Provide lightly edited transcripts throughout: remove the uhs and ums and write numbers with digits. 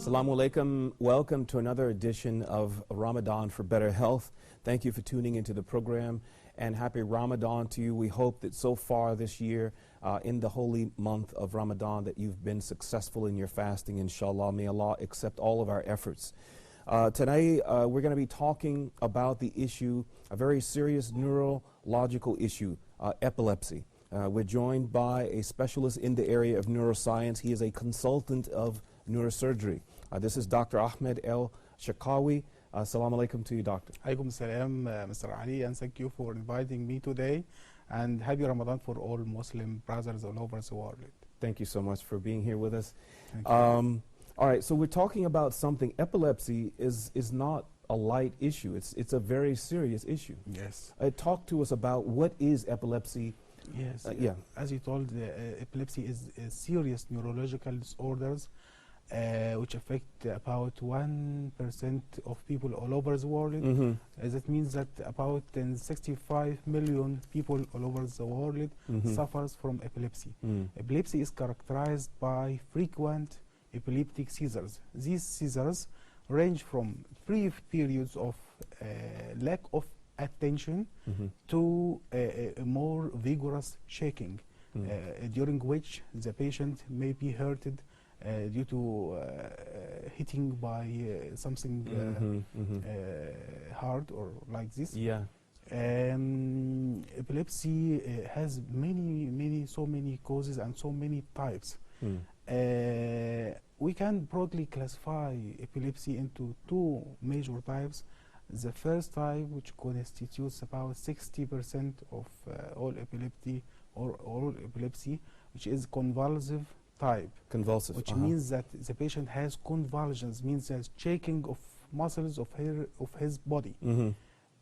Assalamu alaikum. Welcome to another edition of Ramadan for Better Health. Thank you for tuning into the program, and happy Ramadan to you. We hope that so far this year, in the holy month of Ramadan, that you've been successful in your fasting, inshallah. May Allah accept all of our efforts. Today, we're going to be talking about the issue, a very serious neurological issue, epilepsy. We're joined by a specialist in the area of neuroscience. He is a consultant of neurosurgery. This is Dr. Ahmed El Shakawi. Assalamu alaikum to you, doctor. Alaikum salam, Mr. Ali, and thank you for inviting me today. And happy Ramadan for all Muslim brothers all over the world. Thank you so much for being here with us. Thank you. All right, so we're talking about something. Epilepsy is not a light issue. It's a very serious issue. Yes. Talk to us about what is epilepsy. Yes. Yeah. As you told, epilepsy is a serious neurological disorders which affect about 1% of people all over the world. Mm-hmm. That means that about 65 million people all over the world Mm-hmm. suffers from epilepsy. Mm. Epilepsy is characterized by frequent epileptic seizures. These seizures range from brief periods of lack of attention Mm-hmm. to a more vigorous shaking, during which the patient may be hurted due to hitting by something Mm-hmm. Mm-hmm. hard or like this. Yeah. Epilepsy has so many causes and so many types. Mm. We can broadly classify epilepsy into two major types. The first type, which constitutes about 60% of all epilepsy, which is convulsive type. Convulsive. Which means that the patient has convulsions, means there's shaking of muscles of his body. Mm-hmm.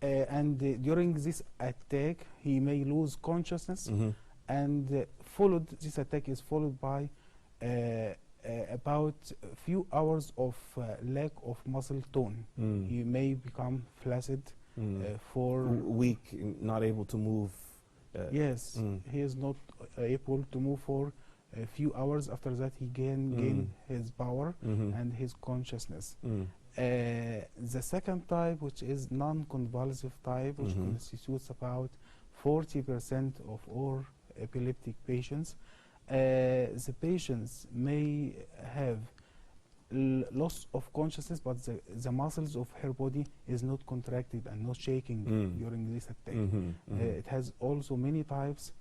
And during this attack, he may lose consciousness, Mm-hmm. and this attack is followed by about a few hours of lack of muscle tone. Mm. He may become flaccid for weak, not able to move. yes, he is not able to move for a few hours. After that, he gain his power Mm-hmm. and his consciousness. Mm. The second type, which is non-convulsive type, which Mm-hmm. constitutes about 40% of all epileptic patients. The patients may have loss of consciousness, but the muscles of her body is not contracted and not shaking during this attack. Mm-hmm. Mm-hmm. It has also many types,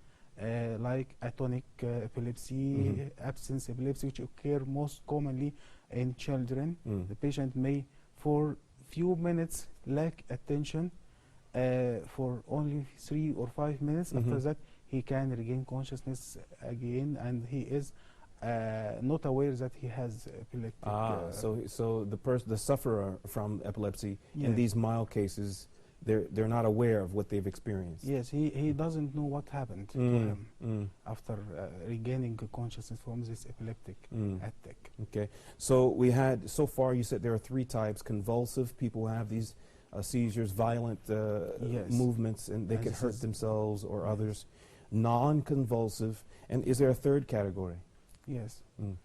like atonic epilepsy, absence epilepsy, which occur most commonly in children. Mm. The patient may, for few minutes, lack attention for only 3 or 5 minutes. Mm-hmm. After that, he can regain consciousness again, and he is not aware that he has epileptic. So the sufferer from epilepsy in Yes. these mild cases, they're not aware of what they've experienced. Yes, he doesn't know what happened to him after regaining consciousness from this epileptic attack. Okay, so so far you said there are three types: convulsive, people who have these seizures, violent Yes. movements, and they And can this hurt is- themselves or Yes. others. Non-convulsive, and is there a third category? Yes. Mm.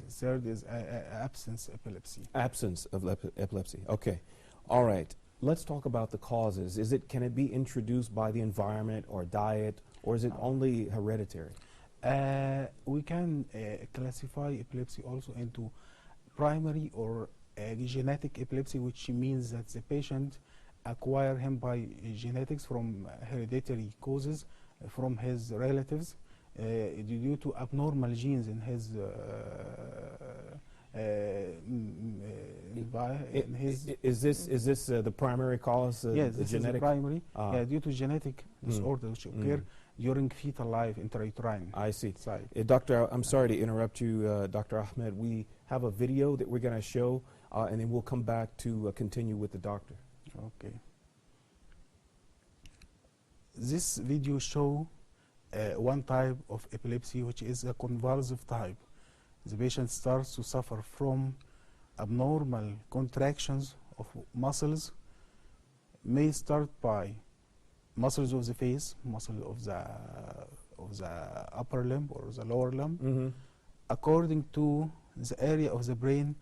Third is absence epilepsy. Absence of epilepsy. Okay, all right. Let's talk about the causes. Can it be introduced by the environment or diet, or is it only hereditary? We can classify epilepsy also into primary or genetic epilepsy, which means that the patient acquire him by genetics from hereditary causes from his relatives due to abnormal genes in his Is this the primary cause? Yes, the this genetic? is the primary. Due to genetic disorders which occur during fetal life intrauterine. I see. Side. Doctor, I'm sorry to interrupt you, Dr. Ahmed. We have a video that we're going to show, and then we'll come back to continue with the doctor. Okay. This video show one type of epilepsy, which is a convulsive type. The patient starts to suffer from abnormal contractions of muscles, may start by muscles of the face, muscle of the upper limb or the lower limb, according to the area of the brain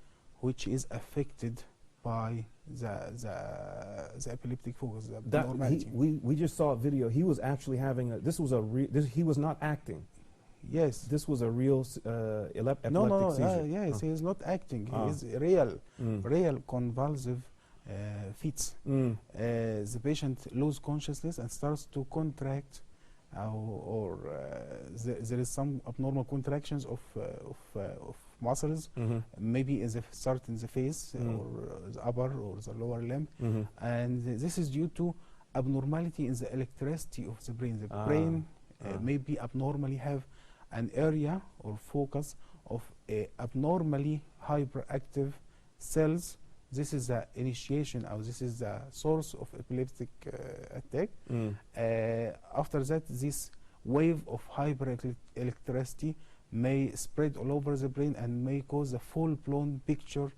which is affected by the epileptic focus, the That abnormality. we just saw a video. He was actually having he was not acting. Yes. This was a real epileptic No, seizure. yes, he is not acting. Ah. He is real, Mm. real convulsive fits. Mm. The patient loses consciousness and starts to contract, or there is some abnormal contractions of muscles, Mm-hmm. maybe start in the face, Mm. or the upper or the lower limb, Mm-hmm. and this is due to abnormality in the electricity of the brain. The Ah. brain Ah. maybe abnormally have an area or focus of abnormally hyperactive cells. This is the initiation, or this is the source of epileptic attack. Mm. After that, this wave of hyperelectricity may spread all over the brain and may cause a full-blown picture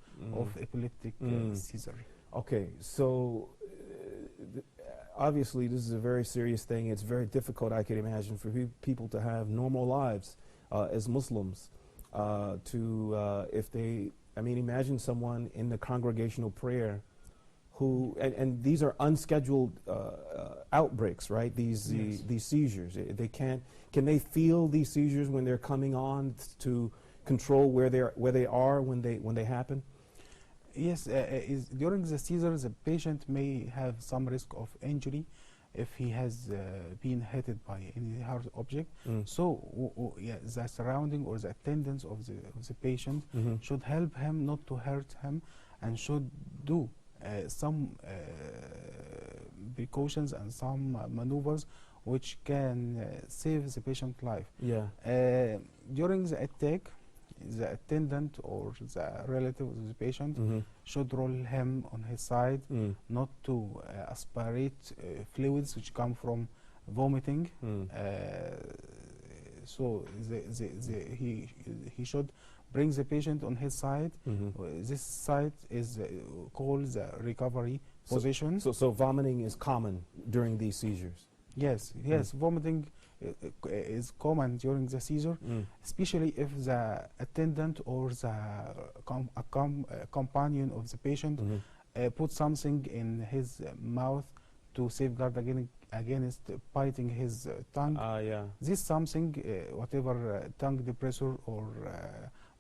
of epileptic seizure. Okay, so obviously this is a very serious thing. It's very difficult, I can imagine, for people to have normal lives as Muslims. Imagine someone in the congregational prayer who, and these are unscheduled outbreaks, right? These seizures. Can they feel these seizures when they're coming on to control where they are when they happen? Yes, during the seizure, the patient may have some risk of injury if he has been hit by any hard object. So the surrounding or the attendants of the patient should help him not to hurt him, and should do some precautions and some maneuvers which can save the patient's life. Yeah. During the attack, the attendant or the relative of the patient should roll him on his side, not to aspirate fluids which come from vomiting. So he should bring the patient on his side. This side is called the recovery position. So vomiting is common during these seizures? Yes, vomiting is common during the seizure, especially if the attendant or the companion of the patient put something in his mouth to safeguard against biting his tongue. This something, whatever tongue depressor or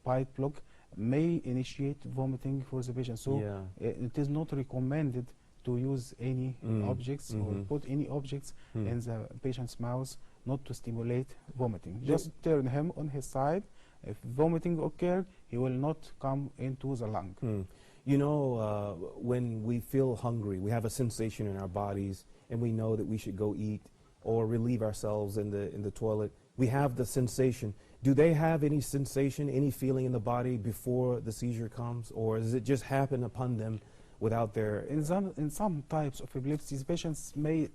bite block, may initiate vomiting for the patient. So it is not recommended to use any objects or put any objects in the patient's mouth, not to stimulate vomiting. Just turn him on his side. If vomiting occurs, he will not come into the lung. You know, when we feel hungry, we have a sensation in our bodies, and we know that we should go eat or relieve ourselves in the toilet. We have the sensation. Do they have any sensation, any feeling in the body before the seizure comes, or does it just happen upon them without their... In some types of epilepsy, patients may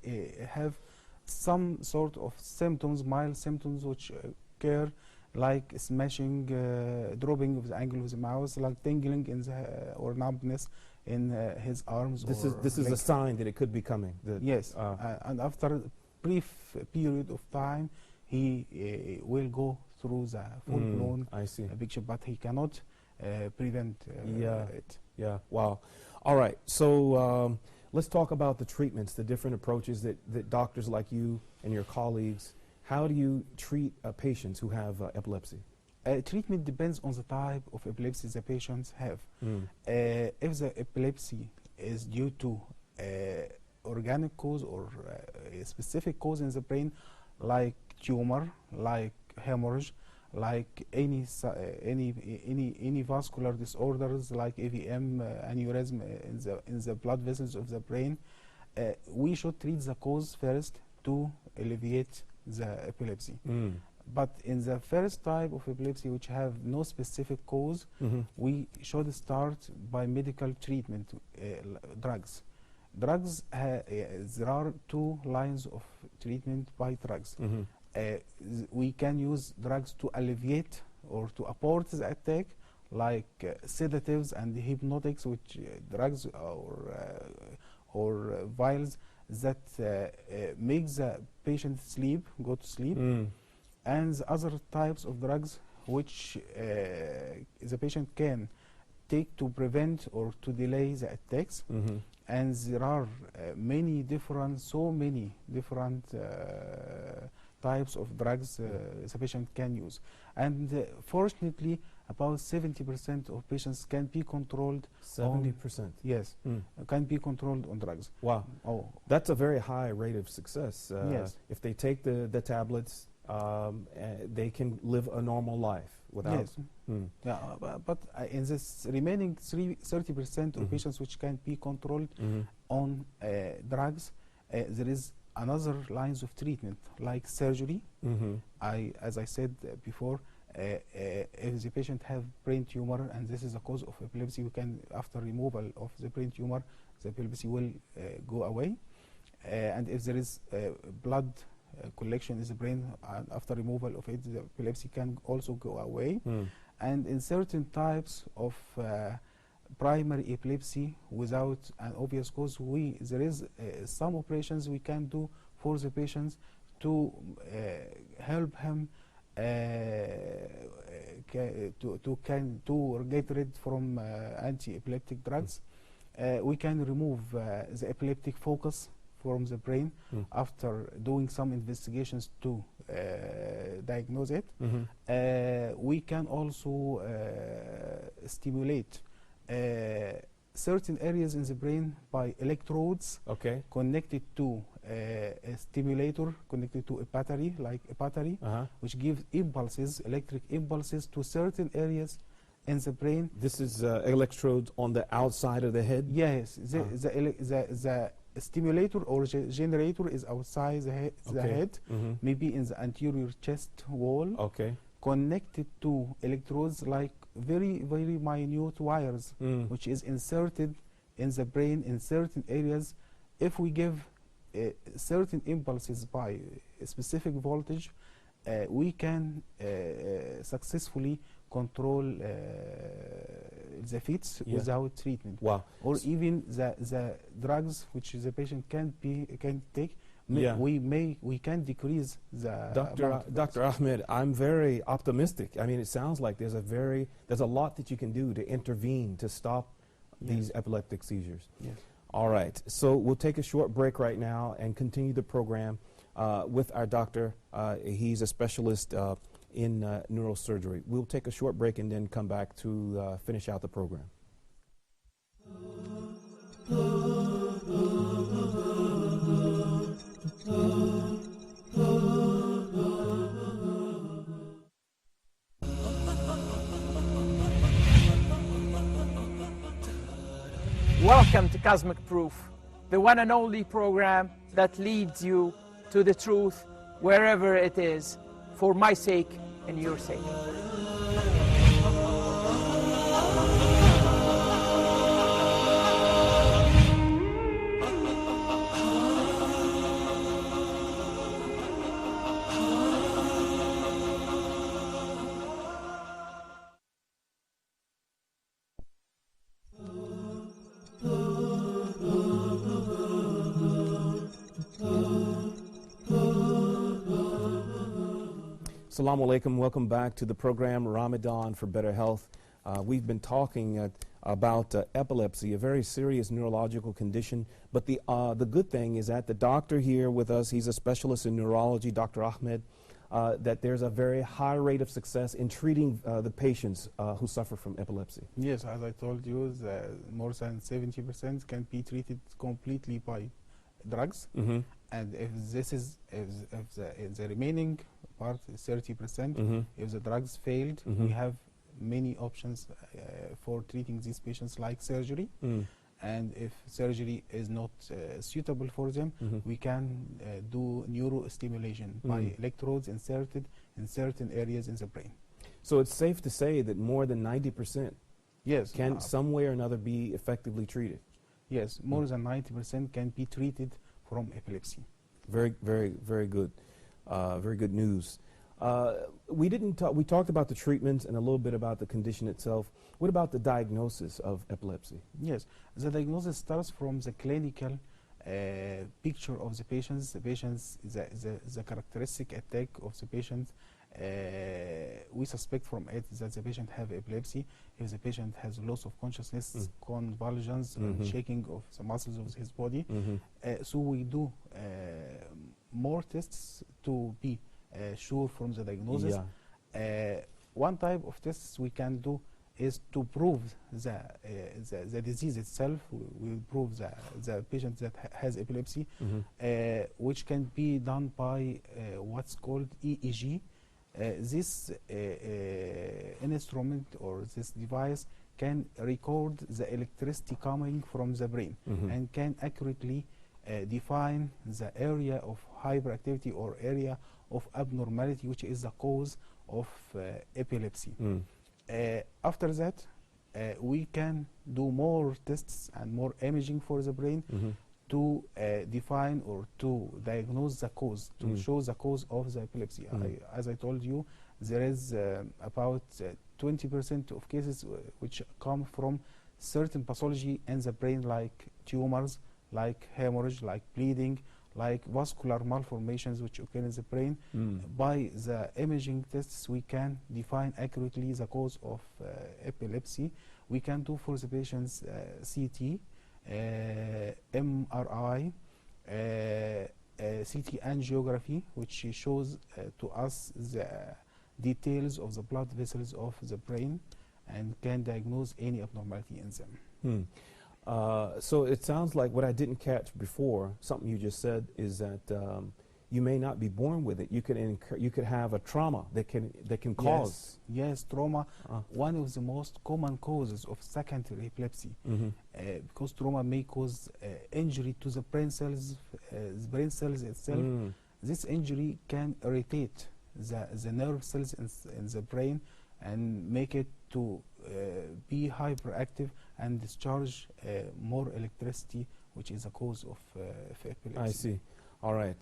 have some sort of symptoms, mild symptoms, which occur, like smashing, dropping of the angle of the mouth, like tingling in the or numbness in his arms. This is a sign that it could be coming. Yes, and after a brief period of time, he will go through the full-blown picture, but he cannot prevent it. Yeah. Wow. All right. So let's talk about the treatments, the different approaches that doctors like you and your colleagues. How do you treat patients who have epilepsy? Treatment depends on the type of epilepsy the patients have. If the epilepsy is due to organic cause or a specific cause in the brain, like tumor, like hemorrhage, like any vascular disorders, like AVM, aneurysm in the blood vessels of the brain, we should treat the cause first to alleviate the epilepsy. But in the first type of epilepsy, which have no specific cause, we should start by medical treatment, drugs. Drugs, there are two lines of treatment by drugs. We can use drugs to alleviate or to abort the attack, like sedatives and hypnotics, which drugs or vials that make the patient go to sleep, and the other types of drugs which the patient can take to prevent or to delay the attacks. And there are many different types of drugs the patient can use. And fortunately, about 70% of patients can be controlled. 70%? Yes, can be controlled on drugs. Wow. Oh, that's a very high rate of success. Yes. If they take the tablets, they can live a normal life without. Yes. Yeah, but in this remaining 30% of patients which can be controlled on drugs, there is another lines of treatment like surgery. As I said before, if the patient have brain tumor and this is a cause of epilepsy, we can, after removal of the brain tumor, the epilepsy will go away. And if there is blood collection in the brain, after removal of it, the epilepsy can also go away. And in certain types of primary epilepsy without an obvious cause, there is some operations we can do for the patients to help him to get rid from anti-epileptic drugs. We can remove the epileptic focus from the brain after doing some investigations to diagnose it. We can also stimulate certain areas in the brain by electrodes connected to a stimulator, connected to a battery, like a battery, which gives impulses, electric impulses to certain areas in the brain. This is electrodes on the outside of the head? Yes, the stimulator or generator is outside the head, maybe in the anterior chest wall, connected to electrodes like very, very minute wires, which is inserted in the brain in certain areas. If we give certain impulses by a specific voltage, we can successfully control the fits without treatment. Wow. Or even the drugs which the patient can take, we can decrease the Dr. Ahmed, I'm very optimistic. I mean, it sounds like there's a lot that you can do to intervene to stop these epileptic seizures. Yes. All right, so we'll take a short break right now and continue the program with our doctor. He's a specialist in neurosurgery. We'll take a short break and then come back to finish out the program. Welcome to Cosmic Proof, the one and only program that leads you to the truth wherever it is, for my sake and your sake. Assalamu alaikum. Welcome back to the program Ramadan for Better Health. We've been talking about epilepsy, a very serious neurological condition. But the good thing is that the doctor here with us, he's a specialist in neurology, Dr. Ahmed, that there's a very high rate of success in treating the patients who suffer from epilepsy. Yes, as I told you, more than 70% can be treated completely by drugs. And if the remaining part is 30%, if the drugs failed, we have many options for treating these patients, like surgery. And if surgery is not suitable for them, we can do neurostimulation by electrodes inserted in certain areas in the brain. So it's safe to say that more than 90% can some way or another be effectively treated? Yes, more than 90% can be treated from epilepsy. Very, very, very good. Very good news. We talked about the treatments and a little bit about the condition itself. What about the diagnosis of epilepsy? Yes, the diagnosis starts from the clinical picture of the patients, the characteristic attack of the patient, we suspect from it that the patient have epilepsy. If the patient has loss of consciousness, convulsions, and shaking of the muscles of his body, so we do more tests to be sure from the diagnosis. One type of tests we can do is to prove the disease itself. We prove the patient that has epilepsy, which can be done by what's called EEG. This instrument or this device can record the electricity coming from the brain and can accurately define the area of hyperactivity or area of abnormality, which is the cause of epilepsy. After that, we can do more tests and more imaging for the brain to define or to diagnose the cause, to show the cause of the epilepsy. As I told you, there is about 20% of cases which come from certain pathology in the brain, like tumors, like hemorrhage, like bleeding, like vascular malformations which occur in the brain. By the imaging tests, we can define accurately the cause of epilepsy. We can do for the patients CT, MRI, CT angiography, which shows to us the details of the blood vessels of the brain and can diagnose any abnormality in them. So it sounds like what I didn't catch before, something you just said, is that you may not be born with it. You could have a trauma that can cause. Yes, trauma. One of the most common causes of secondary epilepsy, because trauma may cause injury to the brain cells itself. This injury can irritate the nerve cells in the brain and make it to be hyperactive and discharge more electricity, which is a cause of epilepsy. I see. All right.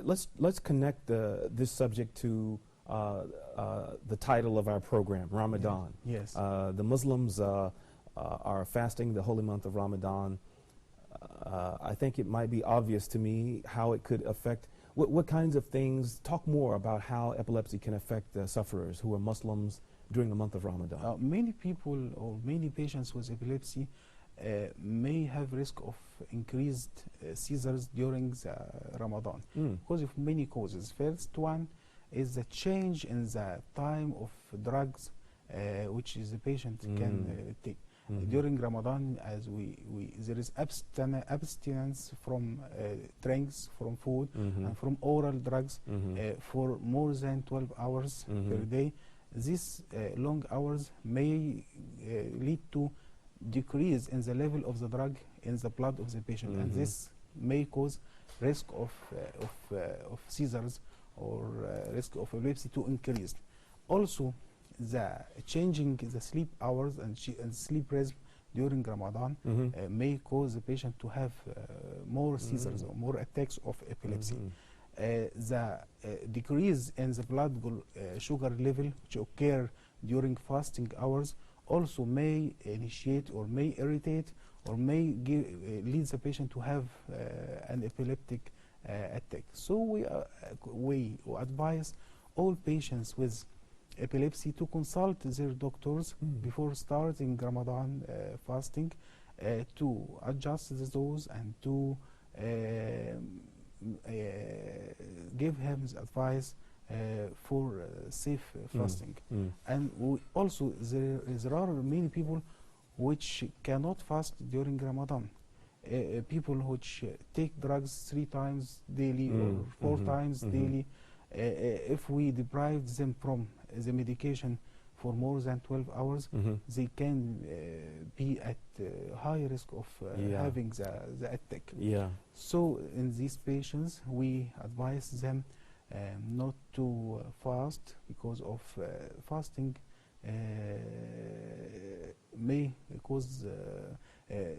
Let's connect this subject to the title of our program, Ramadan. Yes. The Muslims are fasting the holy month of Ramadan. I think it might be obvious to me how it could affect. What kinds of things? Talk more about how epilepsy can affect sufferers who are Muslims during the month of Ramadan. Many people or many patients with epilepsy may have risk of increased seizures during the Ramadan because of many causes. First one is the change in the time of drugs which is the patient can take. During Ramadan, as there is abstinence from drinks, from food, and from oral drugs for more than 12 hours per day. These long hours may lead to decrease in the level of the drug in the blood of the patient, and this may cause risk of seizures or risk of epilepsy to increase. Also, the changing the sleep hours and sleep rhythm during Ramadan may cause the patient to have more seizures or more attacks of epilepsy. The decrease in the blood sugar level which occur during fasting hours also may initiate or may irritate or may lead the patient to have an epileptic attack. So we advise all patients with epilepsy to consult their doctors before starting Ramadan fasting to adjust the dose and to give him advice for safe fasting. And also there are many people which cannot fast during Ramadan. People which take drugs 3 times daily or 4 times daily. If we deprive them from the medication for more than 12 hours, they can be at high risk of having the attack. So in these patients, we advise them not to fast because of fasting may cause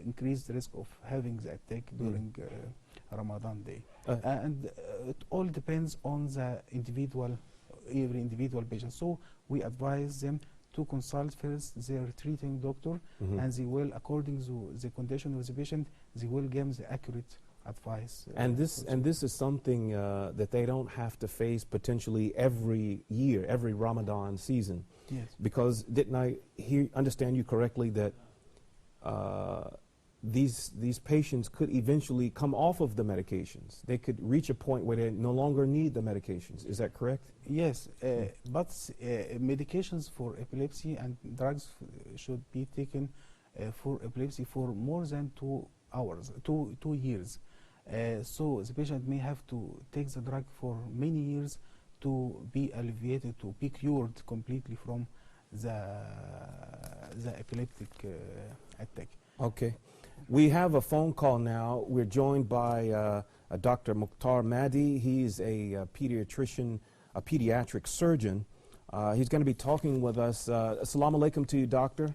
increased risk of having the attack during Ramadan day. And it all depends on the every individual patient. So we advise them to consult first their treating doctor, and they will, according to the condition of the patient, they will give the accurate advice. And this is something that they don't have to face potentially every year, every Ramadan season. Yes. Because didn't I understand you correctly that these patients could eventually come off of the medications? They could reach a point where they no longer need the medications. Is that correct? Yes, but medications for epilepsy and drugs should be taken for epilepsy for more than 2 hours, 2 years. So the patient may have to take the drug for many years to be alleviated, to be cured completely from the epileptic attack. Okay. We have a phone call now. We're joined by Dr. Mukhtar Mahdi. He's a pediatrician, a pediatric surgeon. He's going to be talking with us. Assalamu alaikum to you, doctor.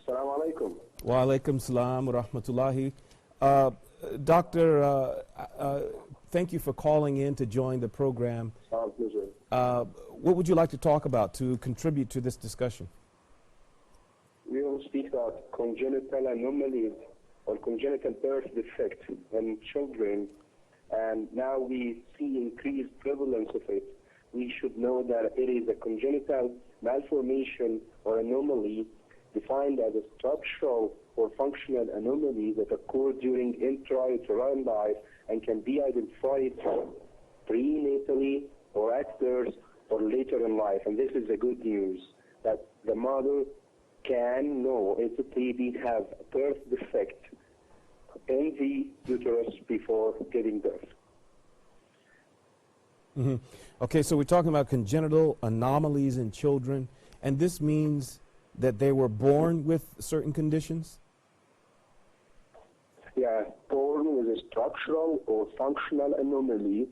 Assalamu alaikum. Wa alaikum salam wa rahmatullahi. Doctor, thank you for calling in to join the program. Our pleasure. What would you like to talk about to contribute to this discussion? We will speak about congenital anomalies or congenital birth defect in children, and now we see increased prevalence of it. We should know that it is a congenital malformation or anomaly defined as a structural or functional anomaly that occur during intrauterine life and can be identified prenatally or at birth or later in life. And this is the good news, that the mother can know if the baby has a birth defect in the uterus before giving birth. Mm-hmm. Okay, so we're talking about congenital anomalies in children, and this means that they were born with certain conditions? Yeah, born with a structural or functional anomaly,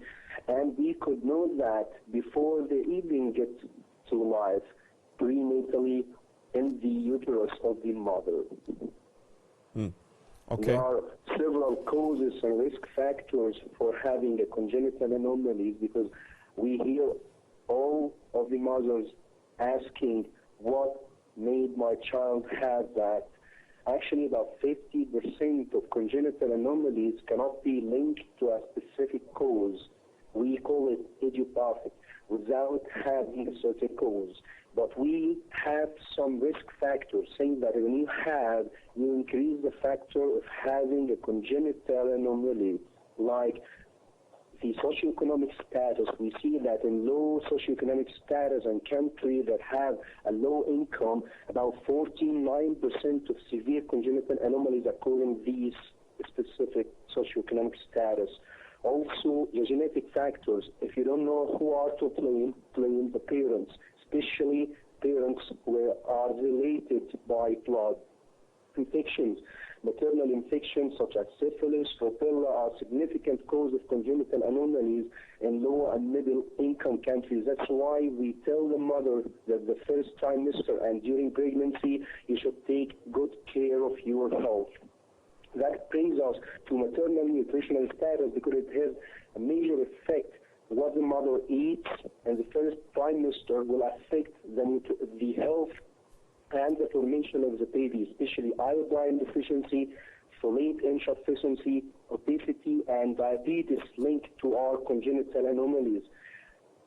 and we could know that before they even get to life, prenatally in the uterus of the mother. Okay. There are several causes and risk factors for having a congenital anomaly, because we hear all of the mothers asking, what made my child have that? Actually, about 50% of congenital anomalies cannot be linked to a specific cause. We call it idiopathic, without having a certain cause. But we have some risk factors saying that when you increase the factor of having a congenital anomaly, like the socioeconomic status. We see that in low socioeconomic status and countries that have a low income, about 49% of severe congenital anomalies occur in these specific socioeconomic status. Also, the genetic factors. If you don't know who are to blame the parents, especially parents who are related by blood infections. Maternal infections such as syphilis, rubella are significant cause of congenital anomalies in low and middle income countries. That's why we tell the mother that the first trimester and during pregnancy, you should take good care of your health. That brings us to maternal nutritional status, because it has a major effect. What the mother eats in the first trimester will affect the health and the formation of the baby, especially iodine deficiency, folate insufficiency, obesity, and diabetes linked to our congenital anomalies.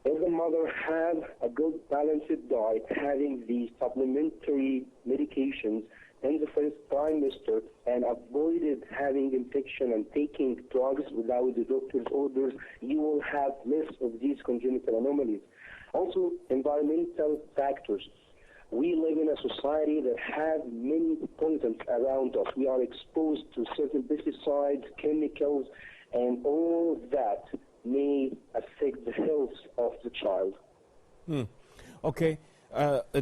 If the mother has a good balanced diet, having these supplementary medications in the first trimester and avoided having infection and taking drugs without the doctor's orders, you will have less of these congenital anomalies. Also, environmental factors. We live in a society that has many pollutants around us. We are exposed to certain pesticides, chemicals, and all that may affect the health of the child. Okay.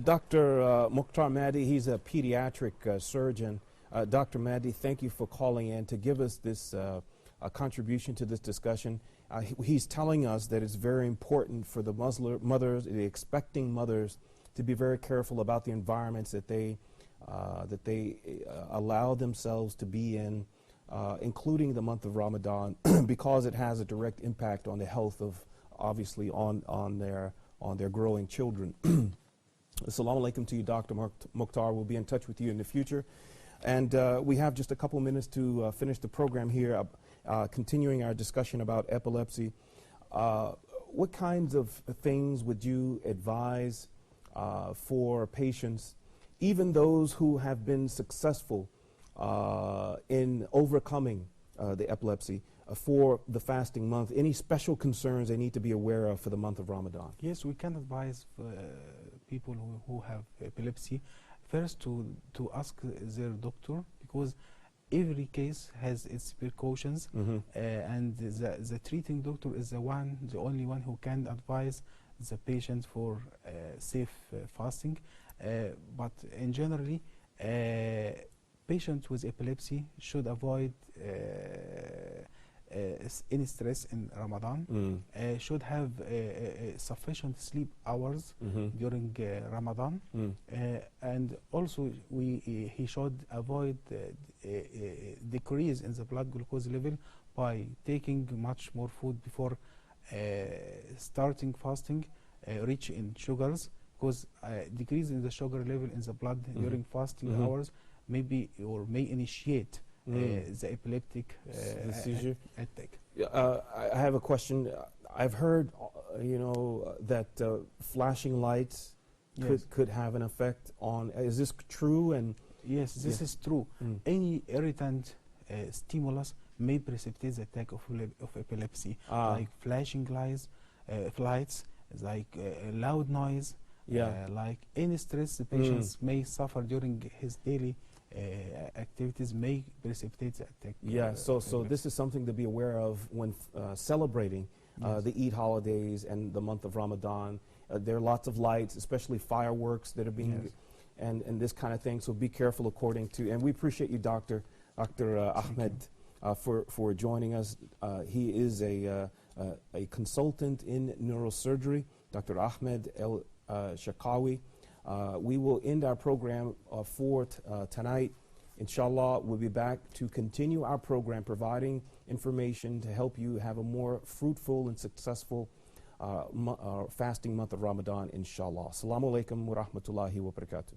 Dr. Mukhtar Mahdi, he's a pediatric surgeon. Dr. Mahdi, thank you for calling in to give us this contribution to this discussion. He's telling us that it's very important for the mothers, the expecting mothers, to be very careful about the environments that they allow themselves to be in, including the month of Ramadan, because it has a direct impact on the health of, obviously, on their growing children. Assalamu alaikum to you, Dr. Mukhtar. We'll be in touch with you in the future. And we have just a couple minutes to finish the program here, continuing our discussion about epilepsy. What kinds of things would you advise for patients, even those who have been successful in overcoming the epilepsy, for the fasting month? Any special concerns they need to be aware of for the month of Ramadan? Yes, we can advise people who have epilepsy first to ask their doctor, because every case has its precautions, and the treating doctor is the only one who can advise the patient for safe fasting. But in generally, patients with epilepsy should avoid any stress in Ramadan, should have sufficient sleep hours during Ramadan, and also he should avoid decrease in the blood glucose level by taking much more food before starting fasting, rich in sugars, because decrease in the sugar level in the blood during fasting hours may initiate the epileptic seizure attack. I have a question. I've heard, that flashing lights could have an effect on. Is this true? And yes, this is true. Any irritant stimulus may precipitate the attack of epilepsy, like flashing lights, like loud noise, like any stress the patients may suffer during his daily activities may precipitate the attack. So this is something to be aware of when celebrating the Eid holidays and the month of Ramadan. There are lots of lights, especially fireworks that are being, and this kind of thing. So be careful according to. And we appreciate you, Dr. Ahmed, for joining us. He is a consultant in neurosurgery, Dr. Ahmed El Shakawi. We will end our program for tonight. Inshallah, we'll be back to continue our program, providing information to help you have a more fruitful and successful fasting month of Ramadan, inshallah. Assalamu alaikum wa rahmatullahi wa barakatuh.